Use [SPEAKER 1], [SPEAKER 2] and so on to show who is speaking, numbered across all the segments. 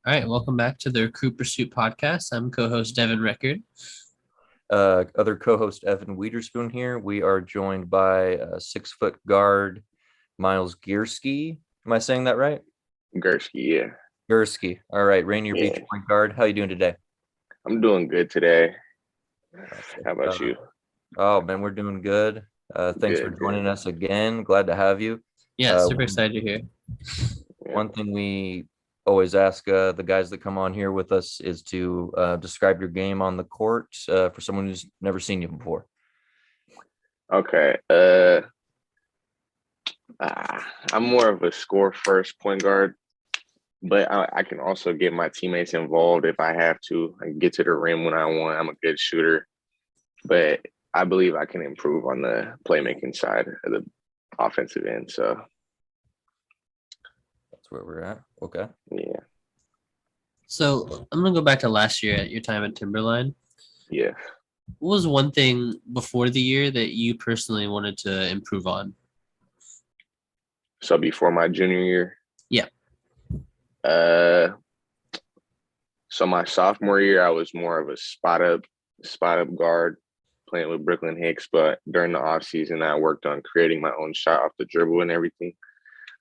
[SPEAKER 1] All right, welcome back to the Recruit Pursuit podcast. I'm co-host Devin Record.
[SPEAKER 2] Other co-host Evan Wiederspoon here. We are joined by 6 foot guard Miles Gurske. Am I saying that right?
[SPEAKER 3] Gurske, yeah.
[SPEAKER 2] Gurske. All right, Rainier Beach
[SPEAKER 3] Yeah.
[SPEAKER 2] point guard. How you doing today?
[SPEAKER 3] I'm doing good today.
[SPEAKER 2] Gotcha.
[SPEAKER 3] How about you?
[SPEAKER 2] Oh man, we're doing good. Thanks for
[SPEAKER 3] Good, good.
[SPEAKER 2] joining us again. Glad to have you.
[SPEAKER 1] Yeah, super excited to hear.
[SPEAKER 3] Yeah.
[SPEAKER 2] One thing we always ask the guys that come on here with us is to describe your game on the court for someone who's never seen you before.
[SPEAKER 3] Okay. I'm more of a score first point guard, but I can also get my teammates involved if I have to. I can get to the rim when I want. I'm a good shooter, but I believe I can improve on the playmaking side of the offensive end. So
[SPEAKER 2] That's where we're at. Okay.
[SPEAKER 3] yeah,
[SPEAKER 1] So I'm gonna go back to last year at your time at Timberline.
[SPEAKER 3] yeah.
[SPEAKER 1] What was one thing before the year that you personally wanted to improve on?
[SPEAKER 3] So before my junior year,
[SPEAKER 1] Yeah.
[SPEAKER 3] So my sophomore year, I was more of a spot up guard playing with Brooklyn Hicks. But during the off season, I worked on creating my own shot off the dribble and everything.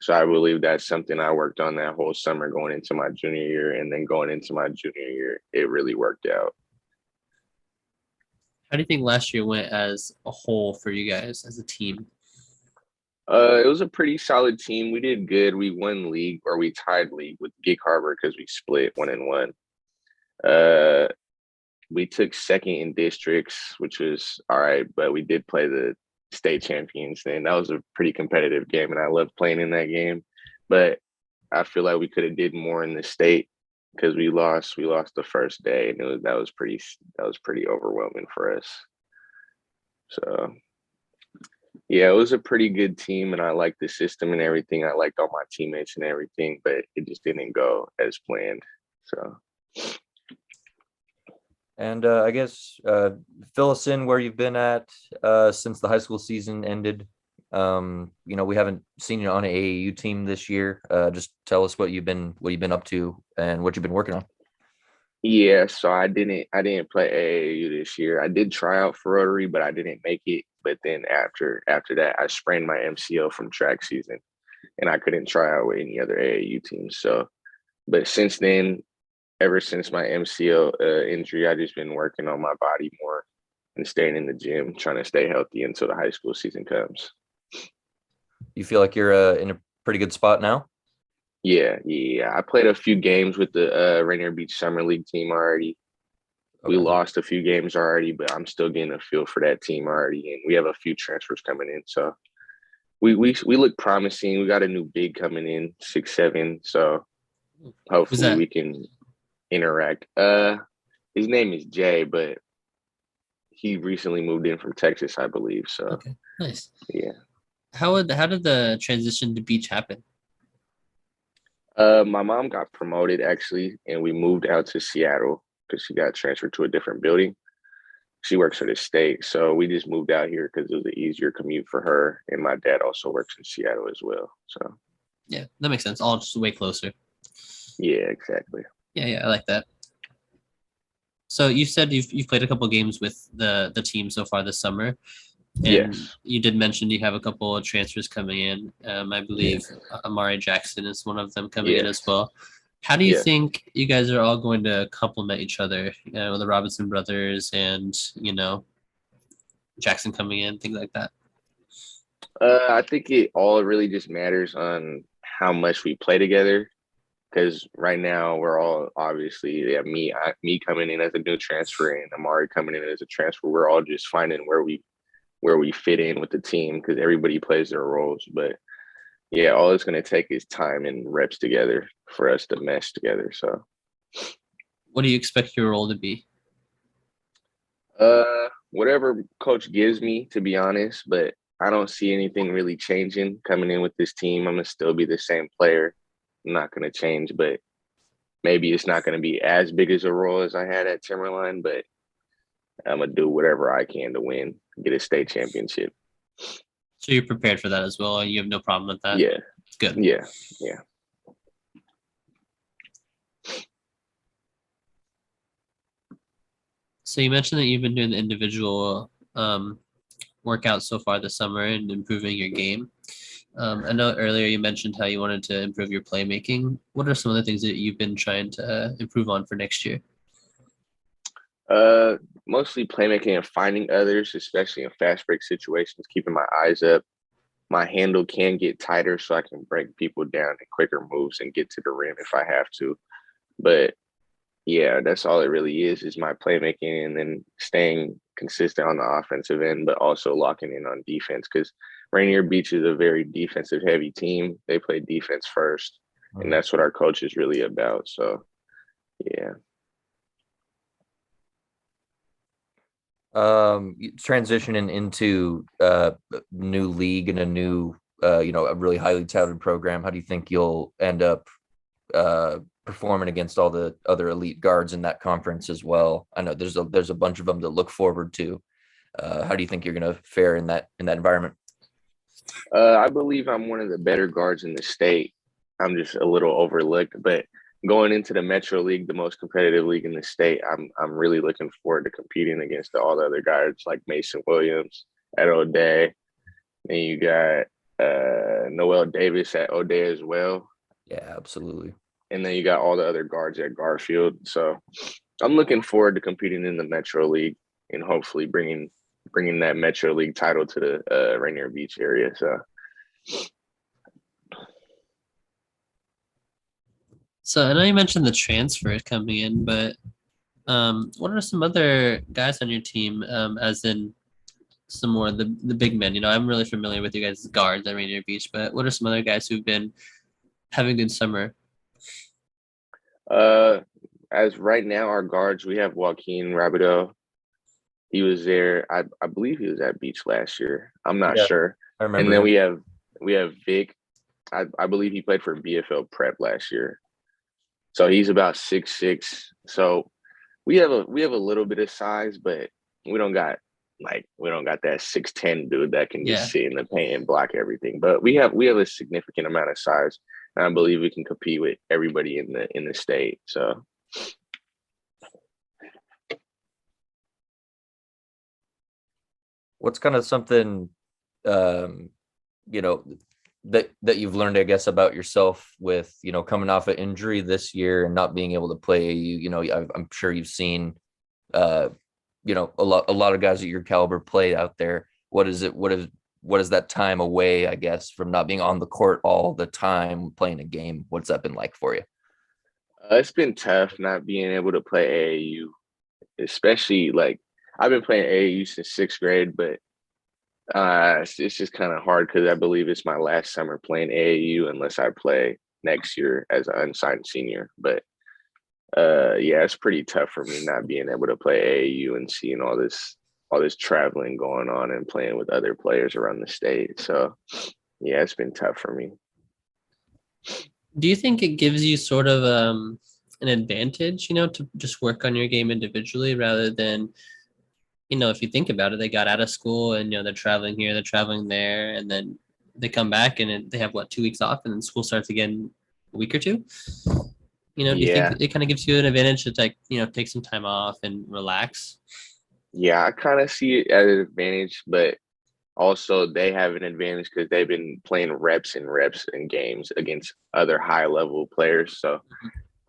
[SPEAKER 3] So I believe that's something I worked on that whole summer going into my junior year, and then going into my junior year, it really worked out.
[SPEAKER 1] How do you think last year went as a whole for you guys as a team?
[SPEAKER 3] It was a pretty solid team. We did good. We won league, or we tied league with Gig Harbor because we split 1-1. Uh, we took second in districts, which was all right, but we did play the state champions then. That was a pretty competitive game, and I loved playing in that game. But I feel like we could have did more in the state because we lost. We lost the first day, and that was pretty overwhelming for us. So yeah, it was a pretty good team, and I liked the system and everything. I liked all my teammates and everything, but it just didn't go as planned. So
[SPEAKER 2] And I guess fill us in where you've been at since the high school season ended. We haven't seen you on an AAU team this year. Just tell us what you've been up to and what you've been working on.
[SPEAKER 3] yeah, so I didn't play AAU this year. I did try out for Rotary, but I didn't make it. But then after that, I sprained my MCL from track season, and I couldn't try out with any other AAU teams. So, but since then, ever since my MCL injury, I just been working on my body more and staying in the gym, trying to stay healthy until the high school season comes.
[SPEAKER 2] You feel like you're in a pretty good spot now?
[SPEAKER 3] Yeah. I played a few games with the Rainier Beach Summer League team already. We
[SPEAKER 2] Okay.
[SPEAKER 3] lost a few games already, but I'm still getting a feel for that team already, and we have a few transfers coming in. So we look promising. We got a new big coming in, 6'7". So
[SPEAKER 1] Was
[SPEAKER 3] hopefully
[SPEAKER 1] that
[SPEAKER 3] we can interact. His name is Jay, but he recently moved in from Texas, I believe. So
[SPEAKER 1] okay? Nice.
[SPEAKER 3] yeah.
[SPEAKER 1] How did the transition to beach happen?
[SPEAKER 3] My mom got promoted actually, and we moved out to Seattle because she got transferred to a different building. She works for the state, so we just moved out here because it was an easier commute for her. And my dad also works in Seattle as well. So
[SPEAKER 1] Yeah, that makes sense. All just way closer.
[SPEAKER 3] yeah, exactly.
[SPEAKER 1] Yeah, I like that. So you said you've played a couple games with the team so far this summer, and
[SPEAKER 3] Yes.
[SPEAKER 1] you did mention you have a couple of transfers coming in. I
[SPEAKER 3] Yeah.
[SPEAKER 1] believe Amari Jackson is one of them coming in as
[SPEAKER 3] Yes.
[SPEAKER 1] well. How do you
[SPEAKER 3] Yes.
[SPEAKER 1] think you guys are all going to complement each other? The Robinson brothers and Jackson coming in, things like that.
[SPEAKER 3] I think it all really just matters on how much we play together. Because right now we're all obviously me coming in as a new transfer and Amari coming in as a transfer. We're all just finding where we fit in with the team because everybody plays their roles. But yeah, all it's going to take is time and reps together for us to mesh together. So
[SPEAKER 1] What do you expect your role to be?
[SPEAKER 3] whatever coach gives me, to be honest, but I don't see anything really changing coming in with this team. I'm gonna still be the same player. I'm not gonna change, but maybe it's not gonna be as big as a role as I had at Timberline, but I'm gonna do whatever I can to win, get a state championship.
[SPEAKER 1] So you're prepared for that as well. You have no problem with that.
[SPEAKER 3] Yeah,
[SPEAKER 1] Good.
[SPEAKER 3] yeah, yeah.
[SPEAKER 1] So you mentioned that you've been doing the individual workouts so far this summer and improving your game. I know earlier you mentioned how you wanted to improve your playmaking. What are some of the things that you've been trying to improve on for next year?
[SPEAKER 3] Mostly playmaking and finding others, especially in fast break situations, keeping my eyes up. My handle can get tighter so I can break people down in quicker moves and get to the rim if I have to. But yeah, that's all it really is my playmaking and then staying consistent on the offensive end, but also locking in on defense because Rainier Beach is a very defensive heavy team. They play defense first, and that's what our coach is really about. So yeah.
[SPEAKER 2] Transitioning into new league and a new a really highly touted program, how do you think you'll end up performing against all the other elite guards in that conference as well? I know there's a bunch of them to look forward to. How do you think you're going to fare in that environment?
[SPEAKER 3] I believe I'm one of the better guards in the state. I'm just a little overlooked, but going into the Metro League, the most competitive league in the state, I'm really looking forward to competing against all the other guards like Mason Williams at O'Day. And you got Noel Davis at O'Day as well.
[SPEAKER 2] Yeah, absolutely.
[SPEAKER 3] And then you got all the other guards at Garfield. So I'm looking forward to competing in the Metro League and hopefully bringing that Metro League title to the Rainier Beach area.
[SPEAKER 1] So I know you mentioned the transfers coming in, but what are some other guys on your team, as in some more the big men? You know, I'm really familiar with you guys' guards at Rainier Beach, but what are some other guys who've been having a good summer?
[SPEAKER 3] As right now, our guards, we have Joaquin Rabideau. He was there. I believe he was at Beach last year. I'm not sure.
[SPEAKER 2] I remember.
[SPEAKER 3] And then
[SPEAKER 2] him.
[SPEAKER 3] we have Vic. I believe he played for BFL Prep last year. So he's about 6'6". So we have a little bit of size, but we don't got that 6'10" dude that can just sit in the paint and block everything. But we have a significant amount of size, and I believe we can compete with everybody in the state. So
[SPEAKER 2] what's kind of something that you've learned, I guess, about yourself with, coming off an injury this year and not being able to play? I'm sure you've seen, a lot of guys at your caliber play out there. What is that time away, I guess, from not being on the court all the time playing a game? What's that been like for you?
[SPEAKER 3] It's been tough not being able to play AAU, especially like I've been playing AAU since 6th grade, but it's just kind of hard because I believe it's my last summer playing AAU unless I play next year as an unsigned senior. But yeah, it's pretty tough for me not being able to play AAU and seeing all this traveling going on and playing with other players around the state. So yeah, it's been tough for me.
[SPEAKER 1] Do you think it gives you sort of an advantage, to just work on your game individually rather than, if you think about it, they got out of school and, they're traveling here, they're traveling there, and then they come back and they have 2 weeks off and then school starts again a week or two? Do you think it kind of gives you an advantage to take some time off and relax?
[SPEAKER 3] Yeah, I kind of see it as an advantage, but also they have an advantage because they've been playing reps and games against other high level players. So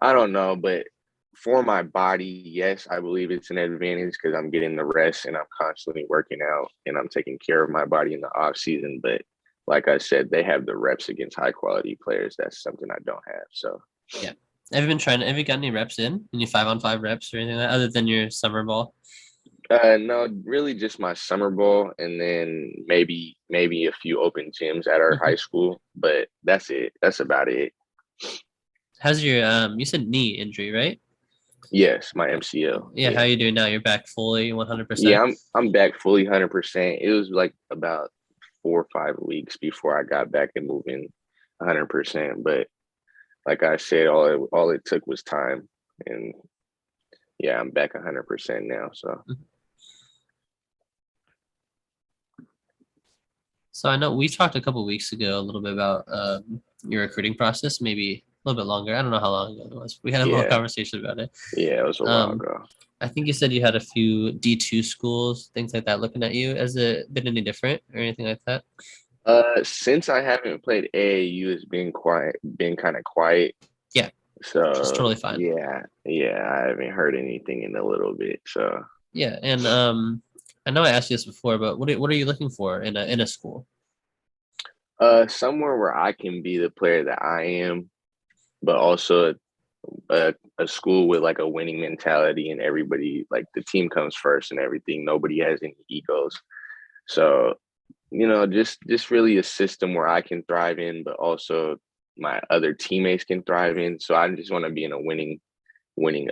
[SPEAKER 3] I don't know, but for my body, yes, I believe it's an advantage because I'm getting the rest and I'm constantly working out and I'm taking care of my body in the off season. But like I said, they have the reps against high quality players. That's something I don't have. So
[SPEAKER 1] yeah. Have you got any reps in? Any 5-on-5 reps or anything like that, other than your summer ball?
[SPEAKER 3] No, really just my summer ball and then maybe a few open gyms at our high school, but that's it. That's about it.
[SPEAKER 1] How's your you said knee injury, right?
[SPEAKER 3] Yes, my MCL.
[SPEAKER 1] Yeah, how are you doing now? You're back fully 100%?
[SPEAKER 3] Yeah, I'm back fully 100%. It was like about 4 or 5 weeks before I got back and moving 100%. But like I said, all it took was time, and yeah, I'm back 100% now.
[SPEAKER 1] So I know we talked a couple of weeks ago a little bit about your recruiting process, maybe a little bit longer. I don't know how long ago it was. We had a little conversation about it.
[SPEAKER 3] Yeah, it was a while ago.
[SPEAKER 1] I think you said you had a few D2 schools, things like that, looking at you. Has it been any different or anything like that?
[SPEAKER 3] Since I haven't played AAU, it's been quiet, been kind of quiet.
[SPEAKER 1] Yeah, which is
[SPEAKER 3] So
[SPEAKER 1] totally fine.
[SPEAKER 3] yeah, I haven't heard anything in a little bit. So
[SPEAKER 1] Yeah, and I know I asked you this before, but what are you looking for in a school?
[SPEAKER 3] somewhere where I can be the player that I am, but also a school with like a winning mentality and everybody like the team comes first and everything. Nobody has any egos. So, just really a system where I can thrive in, but also my other teammates can thrive in. So I just want to be in a winning, winning,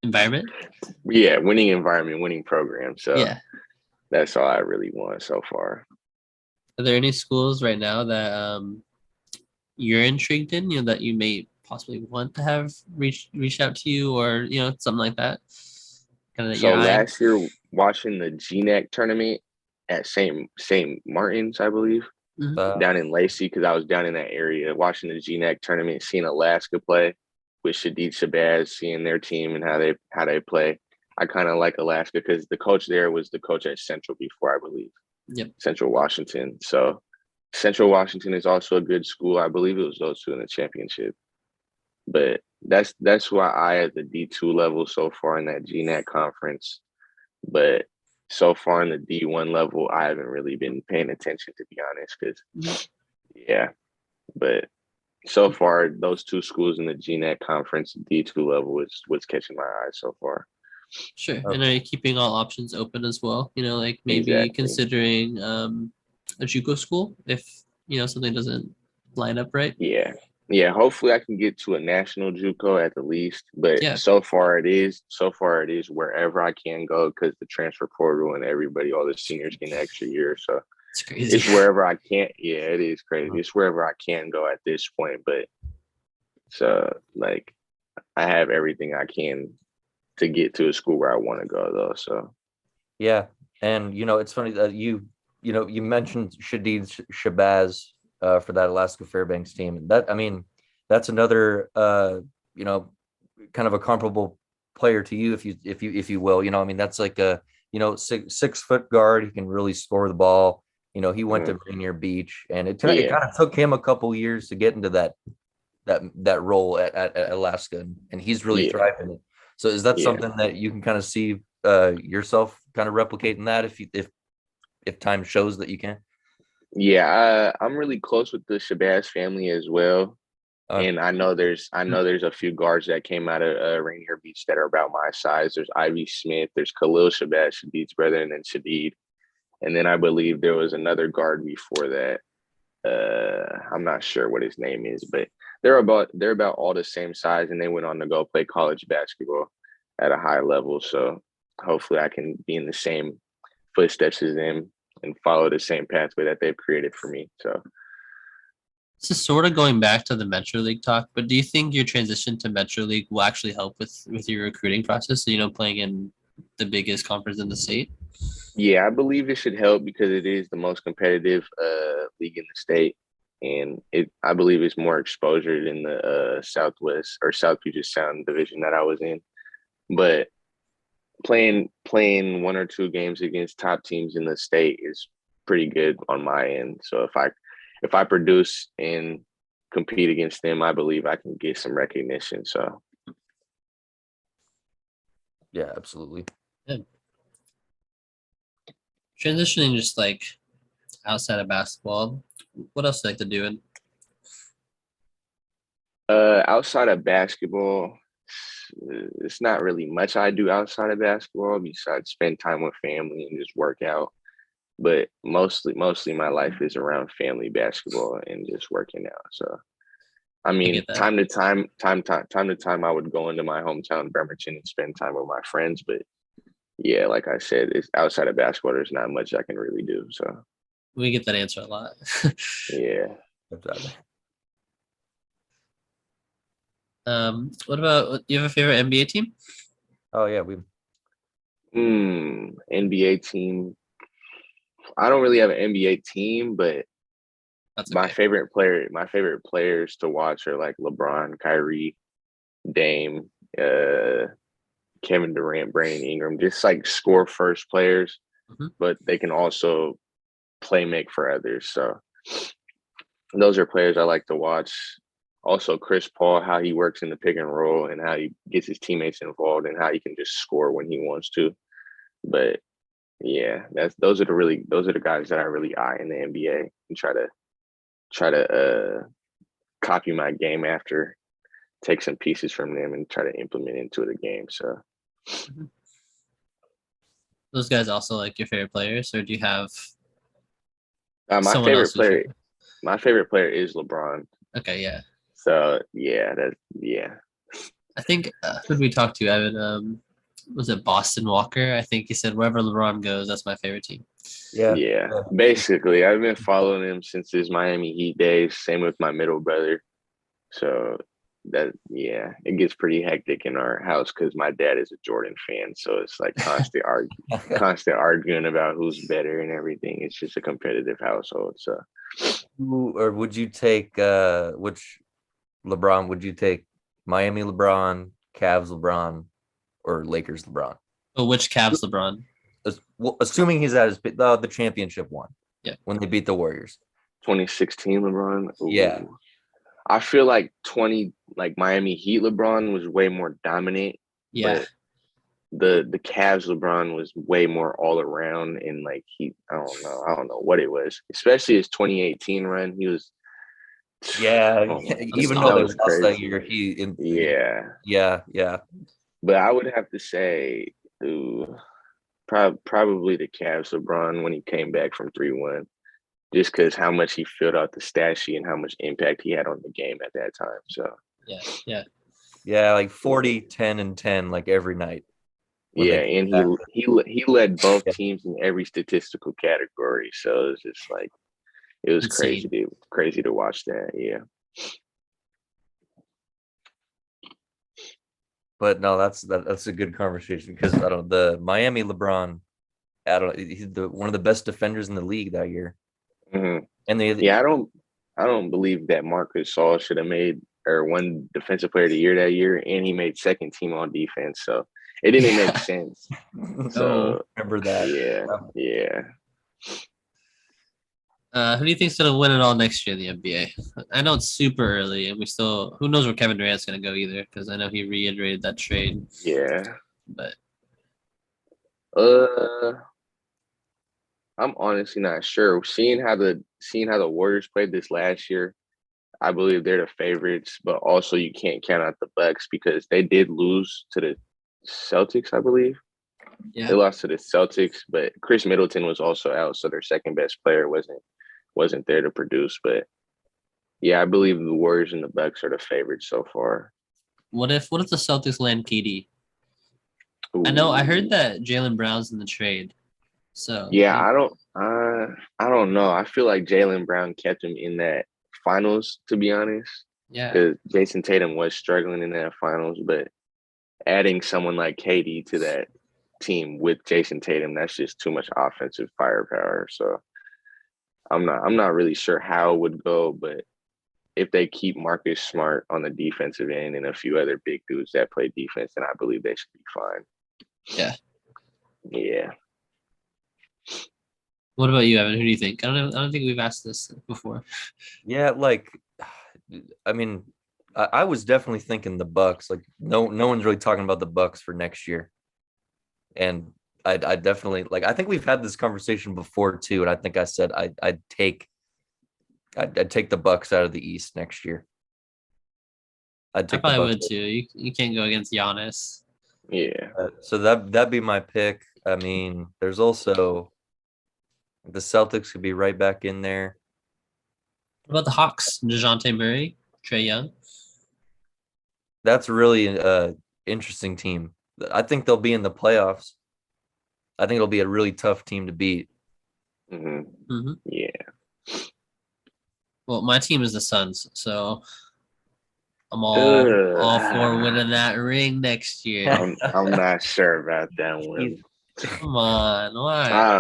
[SPEAKER 1] Environment?
[SPEAKER 3] yeah, winning environment, winning program. So
[SPEAKER 1] Yeah.
[SPEAKER 3] that's all I really want so far.
[SPEAKER 1] Are there any schools right now that you're intrigued in, that you may possibly want to have reached out to you or, something like that? Kind of that you're
[SPEAKER 3] So
[SPEAKER 1] eyeing?
[SPEAKER 3] last year, watching the GNAC tournament at St. Martin's, I believe,
[SPEAKER 1] Mhm.
[SPEAKER 3] down in Lacey, because I was down in that area watching the GNAC tournament, seeing Alaska play with Shadid Shabazz, seeing their team and how they play. I kind of like Alaska because the coach there was the coach at Central before, I believe,
[SPEAKER 1] Yep.
[SPEAKER 3] Central Washington. So Central Washington is also a good school. I believe it was those two in the championship. But that's why I at the D2 level so far in that GNAC conference. But so far in the D1 level, I haven't really been paying attention, to be honest. Because yeah, but so far those two schools in the GNAC conference D2 level is what's catching my eye so far.
[SPEAKER 1] Sure.
[SPEAKER 2] Oh,
[SPEAKER 1] And are you keeping all options open as well? Like maybe
[SPEAKER 3] Exactly.
[SPEAKER 1] considering a JUCO school if something doesn't line up right.
[SPEAKER 3] Yeah. Yeah, hopefully I can get to a national JUCO at the least, but
[SPEAKER 1] Yeah,
[SPEAKER 3] so far it is wherever I can go because the transfer portal and everybody, all the seniors get an extra year. So
[SPEAKER 1] it's crazy.
[SPEAKER 3] it's wherever I can. Yeah, it is crazy. It's wherever I can go at this point. But so like I have everything I can to get to a school where I want to go though. So
[SPEAKER 2] yeah, and it's funny that you mentioned Shadid Shabazz for that Alaska Fairbanks team. That I mean, that's another you know kind of a comparable player to you, if you will. I mean, that's like a 6 foot guard. He can really score the ball. He went to Rainier Beach, and it
[SPEAKER 3] yeah,
[SPEAKER 2] kind of took him a couple years to get into that role at Alaska, and he's really
[SPEAKER 3] yeah,
[SPEAKER 2] thriving it. So is that
[SPEAKER 3] yeah.
[SPEAKER 2] something that you can kind of see yourself kind of replicating that if time shows that you can?
[SPEAKER 3] Yeah, I'm really close with the Shabazz family as well.
[SPEAKER 2] Uh,
[SPEAKER 3] And I know there's a few guards that came out of Rainier Beach that are about my size. There's Ivy Smith, there's Khalil Shabazz, Shadid's brother, and then Shadid. And then I believe there was another guard before that. I'm not sure what his name is, but they're about all the same size, and they went on to go play college basketball at a high level. So hopefully, I can be in the same footsteps as them and follow the same pathway that they've created for me. So
[SPEAKER 1] This is sort of going back to the Metro League talk, but do you think your transition to Metro League will actually help with your recruiting process? So, playing in the biggest conference in the state.
[SPEAKER 3] yeah, I believe it should help because it is the most competitive league in the state, and I believe it's more exposure than the Southwest or South Puget Sound division that I was in. But playing one or two games against top teams in the state is pretty good on my end. So if I produce and compete against them, I believe I can get some recognition. So
[SPEAKER 2] yeah, absolutely.
[SPEAKER 1] Yeah. Transitioning just like outside of basketball, what else do you like to do? And
[SPEAKER 3] outside of basketball, it's not really much I do outside of basketball besides spend time with family and just work out. But mostly my life is around family basketball and just working out. So I
[SPEAKER 1] I
[SPEAKER 3] mean,
[SPEAKER 1] get that.
[SPEAKER 3] time to time, I would go into my hometown, Bremerton, and spend time with my friends. But yeah, like I said, it's outside of basketball. There's not much I can really do. So
[SPEAKER 1] We get that answer a lot.
[SPEAKER 3] yeah,
[SPEAKER 2] Exactly.
[SPEAKER 1] What about, do you have a favorite NBA team?
[SPEAKER 2] Oh yeah,
[SPEAKER 3] NBA team. I don't really have an NBA team, but
[SPEAKER 1] That's
[SPEAKER 3] my
[SPEAKER 1] okay.
[SPEAKER 3] favorite players to watch are like LeBron, Kyrie, Dame. Kevin Durant, Brandon Ingram, just like score first players, but they can also play make for others. So those are players I like to watch. Also, Chris Paul, how he works in the pick and roll and how he gets his teammates involved and how he can just score when he wants to. But yeah, those are the guys that I really eye in the NBA and try to copy my game after, take some pieces from them and try to implement into the game. So
[SPEAKER 1] those guys also like your favorite players, or do you have
[SPEAKER 3] my
[SPEAKER 1] someone
[SPEAKER 3] favorite
[SPEAKER 1] else?
[SPEAKER 3] player, my favorite player is LeBron.
[SPEAKER 1] Okay, yeah.
[SPEAKER 3] So yeah.
[SPEAKER 1] I think who did we talk to, Evan? Was it Boston Walker? I think he said wherever LeBron goes, that's my favorite team.
[SPEAKER 3] Yeah. Basically, I've been following him since his Miami Heat days. Same with my middle brother. So it gets pretty hectic in our house because my dad is a Jordan fan. So it's like constant arguing about who's better and everything. It's just a competitive household. So
[SPEAKER 2] Or would you take which LeBron? Would you take Miami LeBron, Cavs LeBron, or Lakers LeBron?
[SPEAKER 1] Oh, which Cavs LeBron?
[SPEAKER 2] Assuming he's at the championship one.
[SPEAKER 1] Yeah.
[SPEAKER 2] When they beat the Warriors.
[SPEAKER 3] 2016 LeBron. Ooh.
[SPEAKER 2] Yeah.
[SPEAKER 3] I feel like Miami Heat LeBron was way more dominant.
[SPEAKER 1] Yeah.
[SPEAKER 3] But the Cavs LeBron was way more all around, and I don't know what it was. Especially his 2018 run, he was.
[SPEAKER 2] Yeah, even though they lost that year, yeah.
[SPEAKER 3] But I would have to say, probably the Cavs LeBron when he came back from 3-1. Just because how much he filled out the stat sheet and how much impact he had on the game at that time. So
[SPEAKER 2] yeah, like 40, 10, and 10, like every night.
[SPEAKER 3] Yeah, and he led both teams in every statistical category. So it's just like it was crazy to watch that. Yeah.
[SPEAKER 2] But no, that's a good conversation because the Miami LeBron, he's one of the best defenders in the league that year.
[SPEAKER 3] Mm-hmm.
[SPEAKER 2] And
[SPEAKER 3] I don't believe that Marcus Gasol should have made or won Defensive Player of the Year that year, and he made second team on defense. So it didn't make sense. So
[SPEAKER 2] remember that?
[SPEAKER 3] Yeah.
[SPEAKER 1] Who do you think's gonna win it all next year in the NBA? I know it's super early, and who knows where Kevin Durant's gonna go either, because I know he reiterated that trade.
[SPEAKER 3] Yeah.
[SPEAKER 1] But
[SPEAKER 3] I'm honestly not sure. Seeing how the Warriors played this last year, I believe they're the favorites, but also you can't count out the Bucks because they did lose to the Celtics, I believe.
[SPEAKER 1] Yeah.
[SPEAKER 3] They lost to the Celtics, but Chris Middleton was also out, so their second best player wasn't there to produce. But yeah, I believe the Warriors and the Bucks are the favorites so far.
[SPEAKER 1] What if the Celtics land KD? Ooh. I heard that Jaylen Brown's in the trade. So
[SPEAKER 3] yeah, I don't know. I feel like Jaylen Brown kept him in that finals, to be honest.
[SPEAKER 1] Yeah.
[SPEAKER 3] Because Jason Tatum was struggling in that finals, but adding someone like KD to that team with Jason Tatum, that's just too much offensive firepower. So I'm not really sure how it would go, but if they keep Marcus Smart on the defensive end and a few other big dudes that play defense, then I believe they should be fine.
[SPEAKER 1] Yeah.
[SPEAKER 3] Yeah.
[SPEAKER 1] What about you, Evan? Who do you think? I don't think we've asked this before.
[SPEAKER 2] Yeah, I mean, I was definitely thinking the Bucks. Like no one's really talking about the Bucks for next year. And I definitely I think we've had this conversation before too, and I think I said I'd take the Bucks out of the East next year.
[SPEAKER 1] I probably would too. You can't go against Giannis.
[SPEAKER 3] Yeah.
[SPEAKER 2] So that'd be my pick. I mean, there's also the Celtics could be right back in there.
[SPEAKER 1] What about the Hawks? DeJounte Murray, Trae Young.
[SPEAKER 2] That's really an interesting team. I think they'll be in the playoffs. I think it'll be a really tough team to beat.
[SPEAKER 3] Mm-hmm. Mm-hmm. Yeah.
[SPEAKER 1] Well, my team is the Suns, so I'm all for winning that ring next year.
[SPEAKER 3] I'm not sure about that one.
[SPEAKER 1] Come on, why?
[SPEAKER 3] I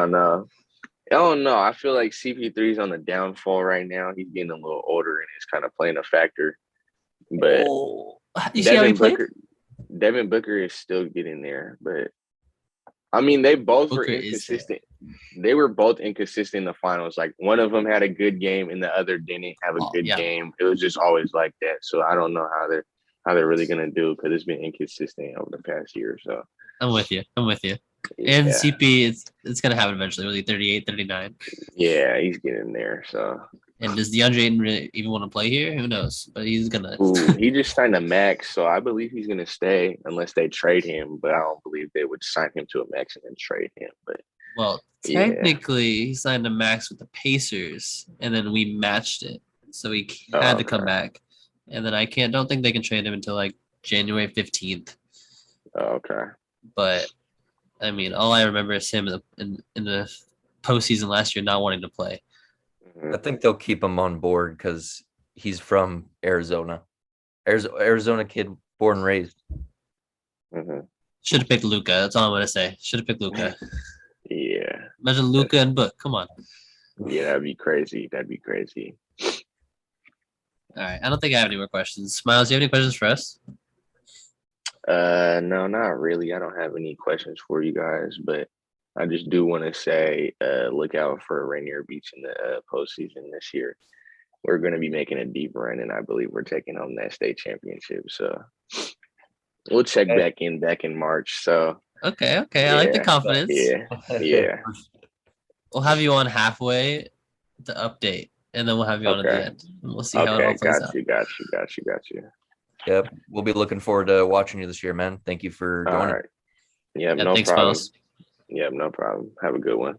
[SPEAKER 3] don't know. I feel like CP3 is on the downfall right now. He's getting a little older and it's kind of playing a factor. But
[SPEAKER 1] you see how he played?
[SPEAKER 3] Devin Booker is still getting there, but I mean, they both were
[SPEAKER 1] Booker is there.
[SPEAKER 3] inconsistent. They were both inconsistent in the finals. Like one of them had a good game and the other didn't have a good
[SPEAKER 1] Yeah.
[SPEAKER 3] game. It was just always like that. So I don't know how they're really gonna do because it's been inconsistent over the past year or so.
[SPEAKER 1] I'm with you.
[SPEAKER 3] Yeah.
[SPEAKER 1] And CP, it's gonna happen eventually. Really, 38, 39.
[SPEAKER 3] Yeah, he's getting there. So
[SPEAKER 1] And does DeAndre Ayton really even want to play here? Who knows? But he's gonna.
[SPEAKER 3] ooh, he just signed a max, so I believe he's gonna stay unless they trade him. But I don't believe they would sign him to a max and then trade him. But
[SPEAKER 1] Well,
[SPEAKER 3] yeah.
[SPEAKER 1] technically, he signed a max with the Pacers, and then we matched it, so he had to come
[SPEAKER 3] Okay.
[SPEAKER 1] back. And then don't think they can trade him until like January 15th.
[SPEAKER 3] Okay.
[SPEAKER 1] But I mean, all I remember is him in the postseason last year not wanting to play.
[SPEAKER 2] I think they'll keep him on board because he's from Arizona. Arizona kid, born and raised.
[SPEAKER 3] Mm-hmm.
[SPEAKER 1] Should have picked Luca. That's all I'm gonna say. Should have picked Luca.
[SPEAKER 3] Yeah.
[SPEAKER 1] Imagine Luca and Book. Come on.
[SPEAKER 3] Yeah, that'd be crazy.
[SPEAKER 1] All right. I don't think I have any more questions. Miles, do you have any questions for us?
[SPEAKER 3] No, not really. I don't have any questions for you guys, but I just do want to say, look out for Rainier Beach in the postseason this year. We're going to be making a deep run, and I believe we're taking home that state championship. So we'll check back in March. So
[SPEAKER 1] Okay. I like the confidence.
[SPEAKER 3] Yeah.
[SPEAKER 1] We'll have you on halfway to update, and then we'll have you on at the end. And we'll see how it all plays out.
[SPEAKER 3] Got you.
[SPEAKER 2] Yep. We'll be looking forward to watching you this year, man. Thank you for joining.
[SPEAKER 3] All right. Yeah,
[SPEAKER 1] Yeah,
[SPEAKER 3] no
[SPEAKER 1] thanks,
[SPEAKER 3] problem.
[SPEAKER 1] Miles.
[SPEAKER 3] Yeah, no problem. Have a good one.